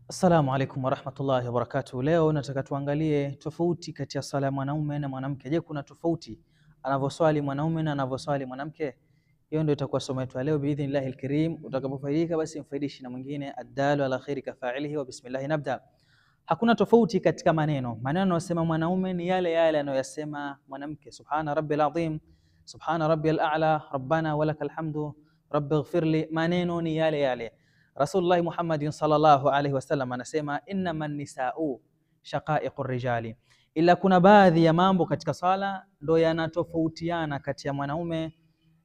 Assalamu alaikum warahmatullahi wabarakatuh. Leo nataka tuangalie tofauti kati ya sala ya mwanaume na mwanamke. Je, kuna tofauti anavyoswali mwanaume na anavyoswali mwanamke? Hiyo ndio itakuwa somo letu leo biidhnillahil karim. Utakapofaidika basi mfaidishi na mwingine, addalu ala khairi kafailihi, wa bismillah nabda. Hakuna tofauti katika maneno. Maneno yanayosema mwanaume ni yale yale anayosema mwanamke. Subhana rabbil azim, subhana rabbil a'la, rabbana walakal hamdu, rabbighfirli. Maneno ni yale yale. Rasulullah Muhammadin sallallahu alaihi wasallam anasema innaman nisa'u shaqa'iqur rijali, ila kuna baadhi ya mambo katika sala ndo yanatofautiana kati ya mwanaume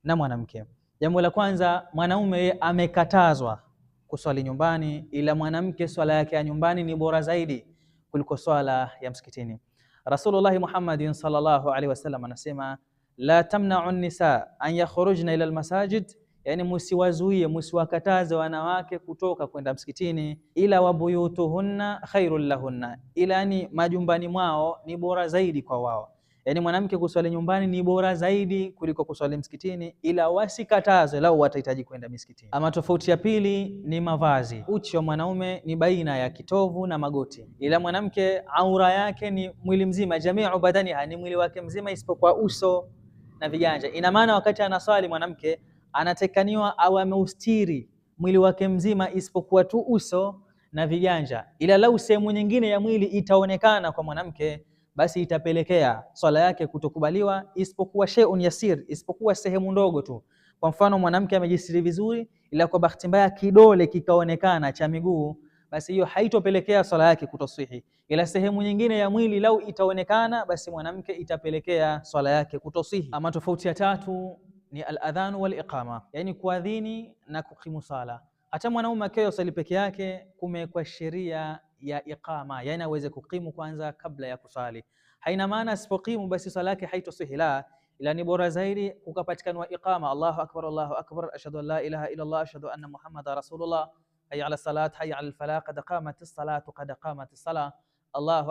na mwanamke. Jambo la kwanza, mwanaume amekatazwa kuswali nyumbani, ila mwanamke swala yake ya nyumbani ni bora zaidi kuliko swala ya msikitini. Rasulullah Muhammadin sallallahu alaihi wasallam anasema la tamna'u an-nisa an yakhrujna ila al-masajid, yani musiwazuie, musiwakataze wanawake kutoka kwenda msikitini, ila wabuyutuhunna khairul lahunna, ila ni majumbani mwao ni bora zaidi kwa wao. Yani mwanamke kuswali nyumbani ni bora zaidi kuliko kuswali msikitini, ila wasikataze lau watahitaji kwenda msikitini. Ama tofauti ya pili ni mavazi. Uchi wa mwanaume ni baina ya kitovu na magoti, ila mwanamke aura yake ni mwili mzima, jamiu badaniha, ni mwili wake mzima isipokuwa uso na viganja. Ina maana wakati anaswali mwanamke anatekaniwa au ameustiri mwili wake mzima isipokuwa tu uso na viganja, ila lau sehemu nyingine ya mwili itaonekana kwa mwanamke, basi itapelekea swala yake kutokubaliwa, isipokuwa shay'un yasir, isipokuwa sehemu ndogo tu. Kwa mfano mwanamke amejistiri vizuri, ila kwa bahati mbaya kidole kikaonekana cha miguu, basi hiyo haitopelekea swala yake kutoswihi, ila sehemu nyingine ya mwili lau itaonekana, basi mwanamke itapelekea swala yake kutoswihi. Ama tofauti ya tatu ni al-adhan wal iqama, yani kuadhini na kukimu sala. Hata mwanaume akiwa swali peke yake kumekuwa sheria ya iqama, yani aweze kukimu kwanza kabla ya kusali. Haina maana asipokimu basi swala yake haitosihi, la, ila ni bora zaidi kukapatikana iqama, Allahu akbar, ashhadu an la ilaha illa Allah, ashhadu anna Muhammadar rasulullah, hayya ala salat, hayya ala falah, qad qamatis salatu, qad qamatis salah, Allahu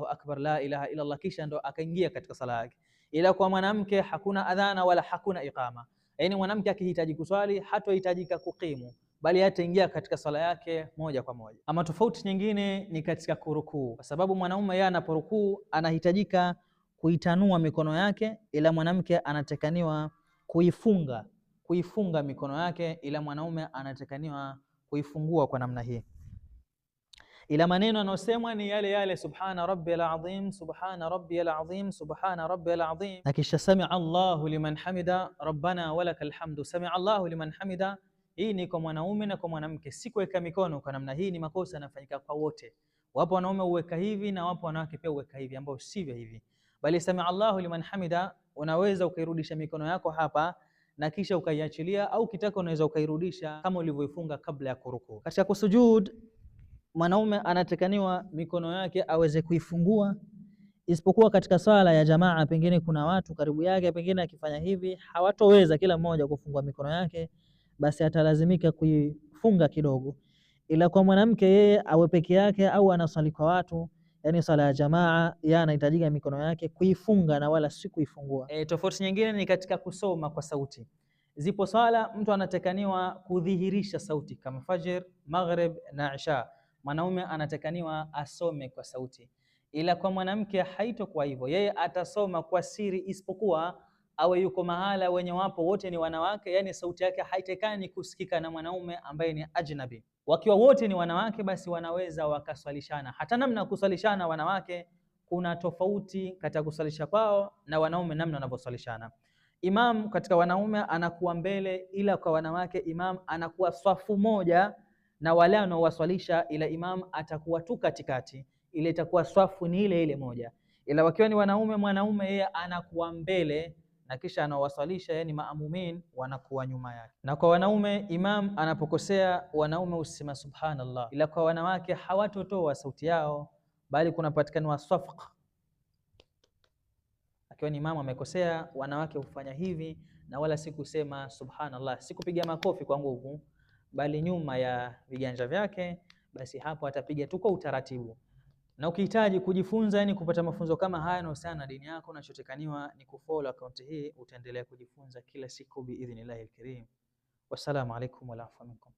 akbar, la ilaha illa Allah, kisha ndo akaingia katika sala yake. Ila kwa mwanamke hakuna adhana wala hakuna iqama, yani mwanamke akihitaji kuswali hatohitajika kukimu, bali ataingia katika sala yake moja kwa moja. Ama tofauti nyingine ni katika kurukuu, kwa sababu mwanaume yeye anaporukuu anahitajika kuitanua mikono yake, ila mwanamke anatakaniwa kuifunga mikono yake, ila mwanaume anatakaniwa kuifungua kwa namna hii. Ila maneno yanayosemwa ni yale yale, subhana rabbiyal azim, subhana rabbiyal azim, subhana rabbiyal azim, na kisha sami'a Allahu liman hamida, rabbana walakal hamdu, sami'a Allahu liman hamida. Hii ni kwa mwanaume na kwa mwanamke. Si kuweka mikono kwa namna hii, ni makosa yanafanyika kwa wote. Wapo wanaume uweka hivi na wapo wanawake pia uweka hivi, ambao sivyo hivi, bali sami'a Allahu liman hamida, unaweza ukairudisha mikono yako hapa na kisha ukaiachilia, au kitaka unaweza ukairudisha kama ulivyoifunga kabla ya kurukuu. Katika kusujud mwanaume anatakaniwa mikono yake aweze kuifungua, isipokuwa katika swala ya jamaa, pengine kuna watu karibu yake, pengine akifanya hivi hawatoweza kila mmoja kufungua mikono yake, basi atalazimika kuifunga kidogo. Ila kwa mwanamke yeye awe peke yake au anaswali kwa watu, yani swala ya jamaa, yeye anahitajika mikono yake kuifunga na wala si kuifungua. Tofauti nyingine ni katika kusoma kwa sauti. Zipo swala mtu anatakaniwa kudhihirisha sauti kama fajr, maghrib na isha, mwanaume anatakaniwa asome kwa sauti, ila kwa mwanamke haitokuwa hivyo, yeye atasoma kwa siri, isipokuwa awe yuko mahala wenye wapo wote ni wanawake, yani sauti yake haitekani kusikika na mwanaume ambaye ni ajnabi. Wakiwa wote ni wanawake, basi wanaweza wakaswalishana. Hata namna kuswalishana wanawake kuna tofauti katika kuswalisha kwao na wanaume, namna wanavyoswalishana. Imam katika wanaume anakuwa mbele, ila kwa wanawake imam anakuwa safu moja na wale wanaowaswalisha, ila imam atakuwa tu katikati, ile itakuwa swafu ni ile ile moja. Ila wakiwa ni wanaume, mwanaume yeye anakuwa mbele na kisha anawaswalisha, yani maamumin wanakuwa nyuma yake. Na kwa wanaume imam anapokosea, wanaume usema subhanallah, ila kwa wanawake hawatotoa sauti yao, bali kunapatikana safq. Akiwa ni imam amekosea, wanawake hufanya hivi na wala si kusema subhanallah, si kupiga makofi kwa nguvu, bali nyuma ya viganja vyake, basi hapo atapiga tu kwa utaratibu. Na ukihitaji kujifunza, yani kupata mafunzo kama haya na uhusiana na dini yako, unachotakaniwa ni kufollow account hii, utaendelea kujifunza kila siku biidhnillahil karim. Wassalamu alaikum wa rahmatullahi.